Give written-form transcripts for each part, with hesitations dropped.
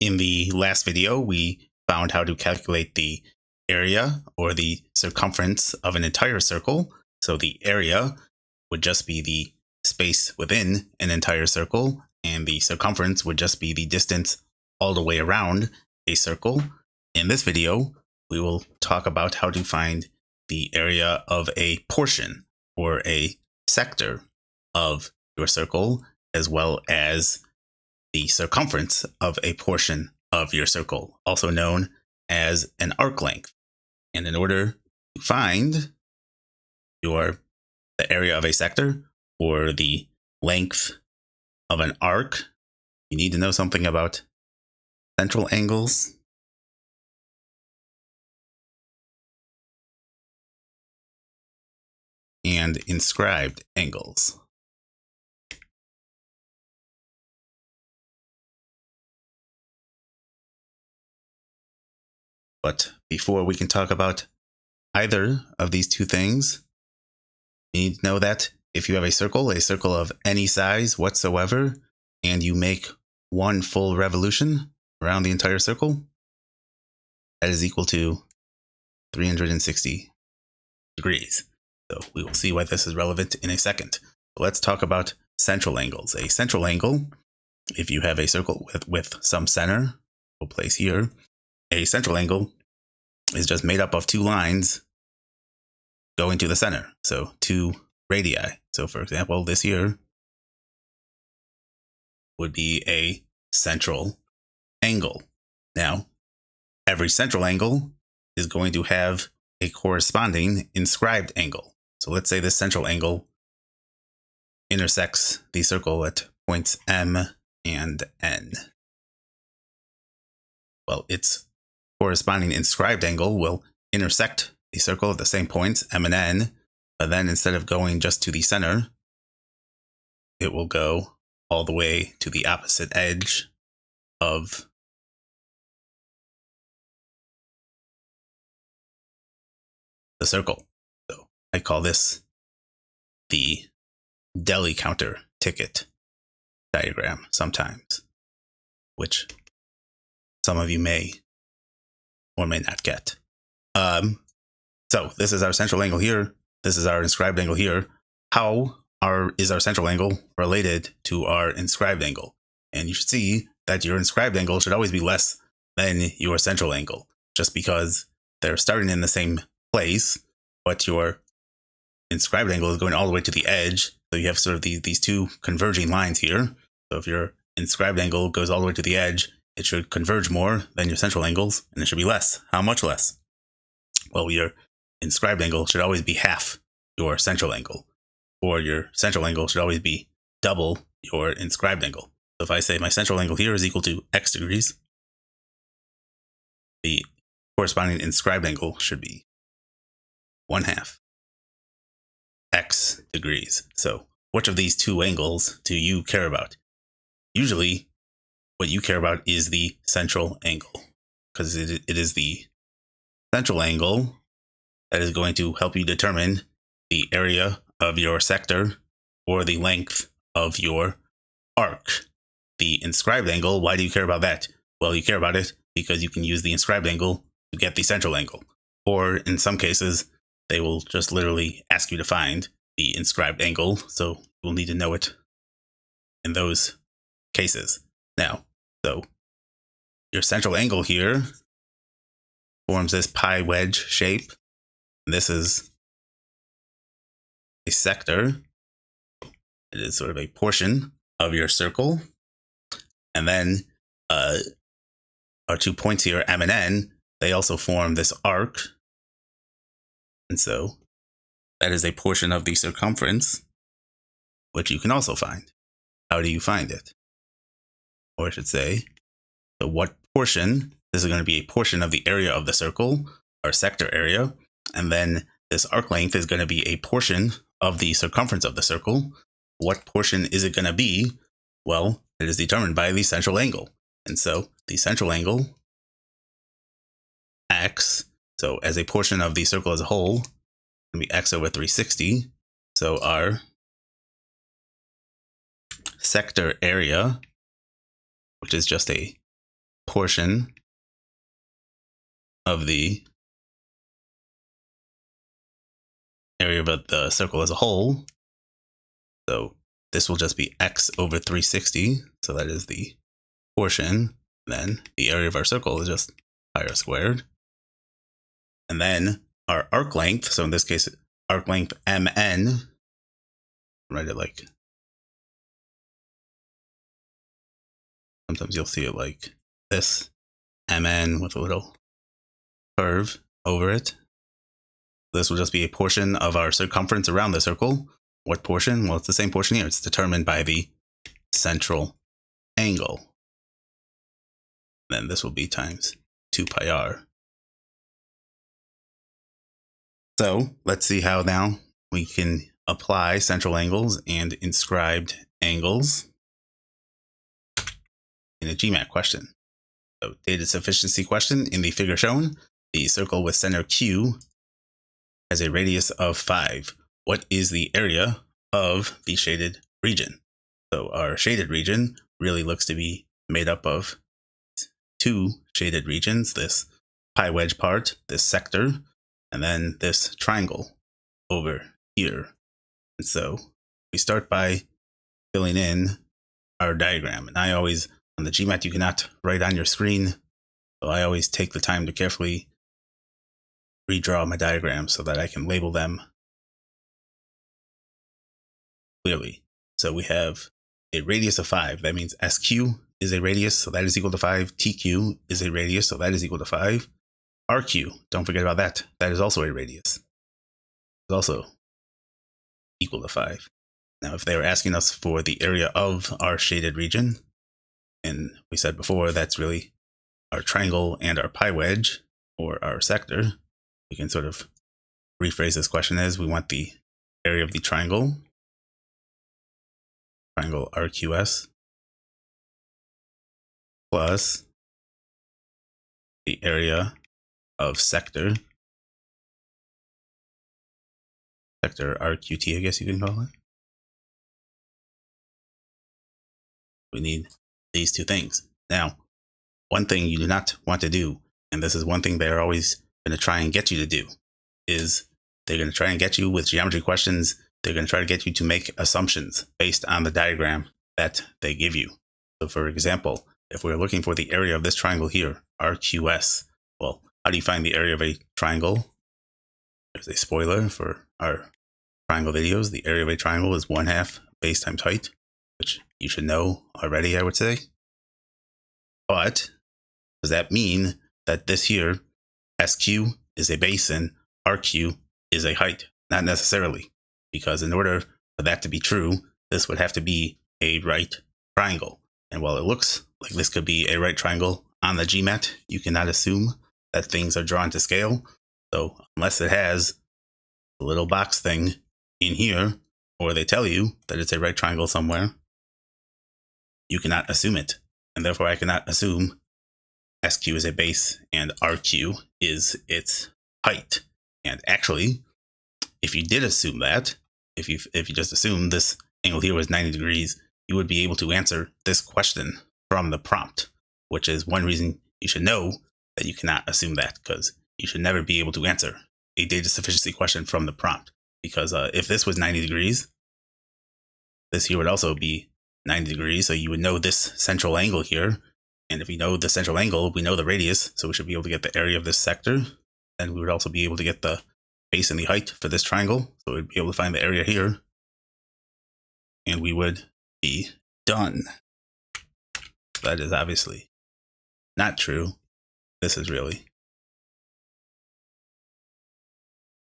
In the last video, we found how to calculate the area or the circumference of an entire circle. So the area would just be the space within an entire circle, and the circumference would just be the distance all the way around a circle. In this video, we will talk about how to find the area of a portion or a sector of your circle, as well as the circumference of a portion of your circle, also known as an arc length. And in order to find the area of a sector or the length of an arc, you need to know something about central angles and inscribed angles. But before we can talk about either of these two things, you need to know that if you have a circle of any size whatsoever, and you make one full revolution around the entire circle, that is equal to 360 degrees. So we will see why this is relevant in a second. Let's talk about central angles. A central angle, if you have a circle with some center, we'll place here, a central angle is just made up of two lines going to the center. So two radii. So for example, this here would be a central angle. Now, every central angle is going to have a corresponding inscribed angle. So let's say this central angle intersects the circle at points M and N. Well, its corresponding inscribed angle will intersect the circle at the same points, M and N, but then instead of going just to the center, it will go all the way to the opposite edge of the circle. So I call this the deli counter ticket diagram sometimes, which some of you may or may not get. So this is our central angle here. This is our inscribed angle here. How is our central angle related to our inscribed angle? And you should see that your inscribed angle should always be less than your central angle, just because they're starting in the same place, but your inscribed angle is going all the way to the edge. So you have sort of these two converging lines here. So if your inscribed angle goes all the way to the edge, it should converge more than your central angles, and it should be less. How much less? Well, your inscribed angle should always be half your central angle, or your central angle should always be double your inscribed angle. So if I say my central angle here is equal to x degrees, the corresponding inscribed angle should be 1/2 x degrees. So which of these two angles do you care about? Usually, what you care about is the central angle, because it is the central angle that is going to help you determine the area of your sector or the length of your arc. The inscribed angle, why do you care about that? Well, you care about it because you can use the inscribed angle to get the central angle. Or in some cases, they will just literally ask you to find the inscribed angle, so you'll need to know it in those cases. Now, so your central angle here forms this pi wedge shape. This is a sector. It is sort of a portion of your circle. And then our 2 points here, M and N, they also form this arc. And so that is a portion of the circumference, which you can also find. How do you find it? Or I should say, so what portion? This is going to be a portion of the area of the circle, or sector area. And then this arc length is going to be a portion of the circumference of the circle. What portion is it going to be? Well, it is determined by the central angle. And so the central angle, x, so as a portion of the circle as a whole, it's going to be x over 360. So our sector area, which is just a portion of the area of the circle as a whole. So this will just be x over 360. So that is the portion. Then the area of our circle is just pi r squared. And then our arc length, so in this case, arc length mn, write it like, sometimes you'll see it like this, mn with a little curve over it. This will just be a portion of our circumference around the circle. What portion? Well, it's the same portion here. It's determined by the central angle. Then this will be times 2 pi r. So let's see how now we can apply central angles and inscribed angles in a Gmat question. So data sufficiency question. In the figure shown, the circle with center Q has a radius of 5. What is the area of the shaded region? So our shaded region really looks to be made up of 2 shaded regions, this pi wedge part, this sector, and then this triangle over here. And so we start by filling in our diagram. And I always, on the Gmat, you cannot write on your screen. So I always take the time to carefully redraw my diagrams so that I can label them clearly. So we have a radius of 5. That means SQ is a radius, so that is equal to 5. TQ is a radius, so that is equal to 5. RQ, don't forget about that. That is also a radius. It's also equal to 5. Now, if they were asking us for the area of our shaded region, and we said before that's really our triangle and our pi wedge, or our sector, we can sort of rephrase this question as we want the area of the triangle RQS, plus the area of sector RQT, I guess you can call it. We need these two things. Now, one thing you do not want to do, and this is one thing they're always going to try and get you to do, is they're going to try and get you with geometry questions. They're going to try to get you to make assumptions based on the diagram that they give you. So for example, if we're looking for the area of this triangle here, RQS, well, how do you find the area of a triangle? There's a spoiler for our triangle videos. The area of a triangle is 1/2 base times height, which you should know already, I would say. But does that mean that this here, SQ is a base and RQ is a height? Not necessarily, because in order for that to be true, this would have to be a right triangle. And while it looks like this could be a right triangle on the Gmat, you cannot assume that things are drawn to scale. So unless it has a little box thing in here, or they tell you that it's a right triangle somewhere, you cannot assume it. And therefore I cannot assume SQ is a base and RQ is its height. And actually, if you did assume that, if you just assumed this angle here was 90 degrees, you would be able to answer this question from the prompt, which is one reason you should know that you cannot assume that, because you should never be able to answer a data sufficiency question from the prompt. Because if this was 90 degrees, this here would also be 90 degrees. So you would know this central angle here. And if we know the central angle, we know the radius. So we should be able to get the area of this sector. And we would also be able to get the base and the height for this triangle. So we'd be able to find the area here. And we would be done. That is obviously not true. This is really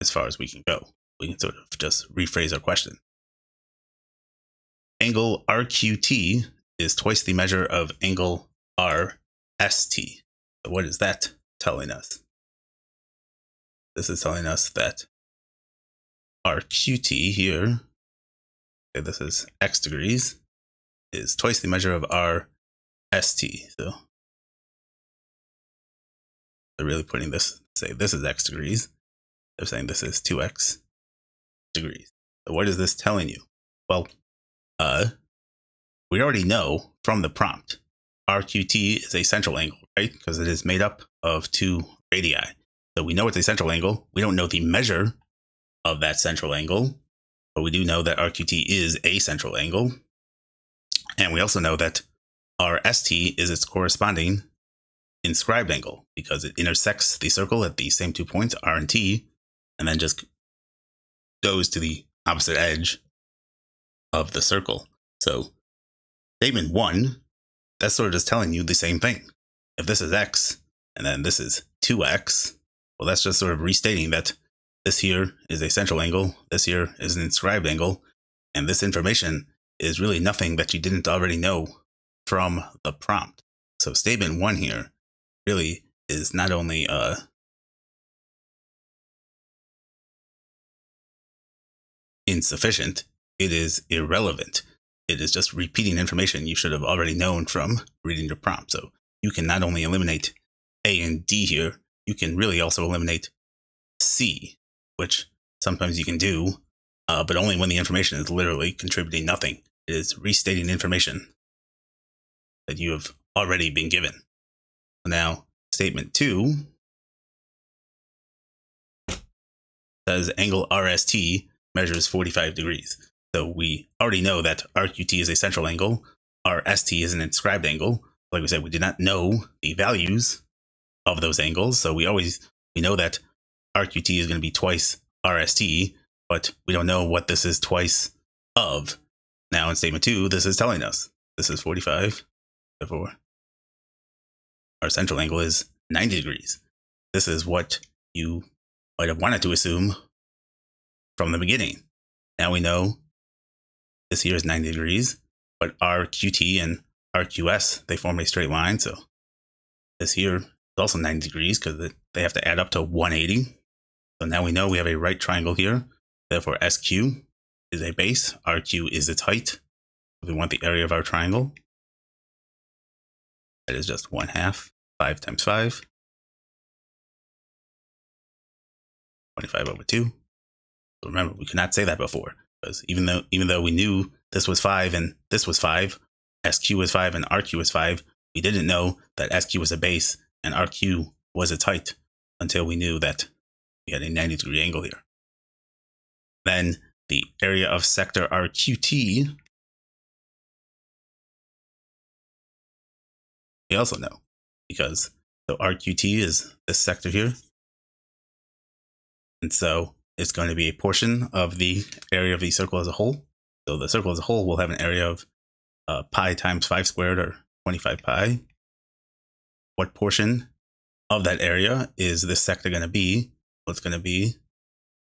as far as we can go. We can sort of just rephrase our question. Angle RQT is twice the measure of angle RST. So what is that telling us? This is telling us that RQT here, okay, this is x degrees, is twice the measure of RST. So they're really putting this, say this is x degrees. They're saying this is 2x degrees. So what is this telling you? Well, we already know from the prompt RQT is a central angle, right? Because it is made up of two radii. So we know it's a central angle. We don't know the measure of that central angle, but we do know that RQT is a central angle. And we also know that RST is its corresponding inscribed angle because it intersects the circle at the same 2 points, R and T, and then just goes to the opposite edge of the circle. So statement 1, that's sort of just telling you the same thing. If this is X and then this is 2X, well, that's just sort of restating that this here is a central angle, this here is an inscribed angle, and this information is really nothing that you didn't already know from the prompt. So statement 1 here really is not only insufficient, it is irrelevant. It is just repeating information you should have already known from reading your prompt. So you can not only eliminate A and D here, you can really also eliminate C, which sometimes you can do, but only when the information is literally contributing nothing. It is restating information that you have already been given. Now, statement 2 says angle RST measures 45 degrees. So we already know that RQT is a central angle, RST is an inscribed angle. Like we said, we did not know the values of those angles, so we know that RQT is going to be twice RST, but we don't know what this is twice of. Now in statement 2, this is telling us this is 45, therefore our central angle is 90 degrees. This is what you might have wanted to assume from the beginning. Now we know this here is 90 degrees, but RQT and RQS, they form a straight line. So this here is also 90 degrees because they have to add up to 180. So now we know we have a right triangle here. Therefore, SQ is a base. RQ is its height. We want the area of our triangle. That is just 1/2, 5 times 5. 25 over 2. So remember, we could not say that before, because even though we knew this was 5 and this was 5, SQ was 5 and RQ was 5, we didn't know that SQ was a base and RQ was its height until we knew that we had a 90-degree angle here. Then the area of sector RQT, we also know, because so RQT is this sector here. And so it's going to be a portion of the area of the circle as a whole. So the circle as a whole will have an area of pi times 5 squared, or 25 pi. What portion of that area is this sector going to be? Well, it's going to be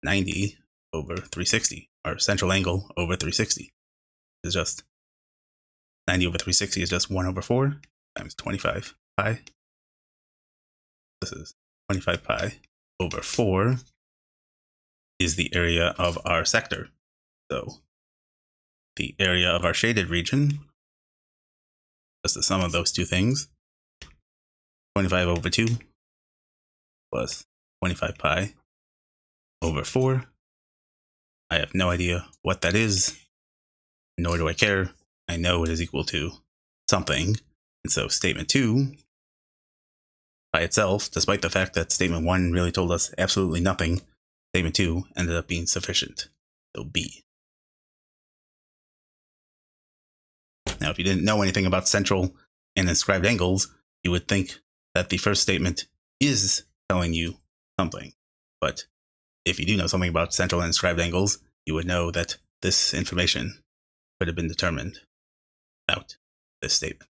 90 over 360, or central angle over 360. It's just 90 over 360 is just 1 over 4 times 25 pi. This is 25 pi over 4 is the area of our sector. So the area of our shaded region, just the sum of those two things, 25 over 2 plus 25 pi over 4. I have no idea what that is, nor do I care. I know it is equal to something. And so statement 2 by itself, despite the fact that statement 1 really told us absolutely nothing, statement 2 ended up being sufficient. So B. Now, if you didn't know anything about central and inscribed angles, you would think that the first statement is telling you something. But if you do know something about central and inscribed angles, you would know that this information could have been determined without this statement.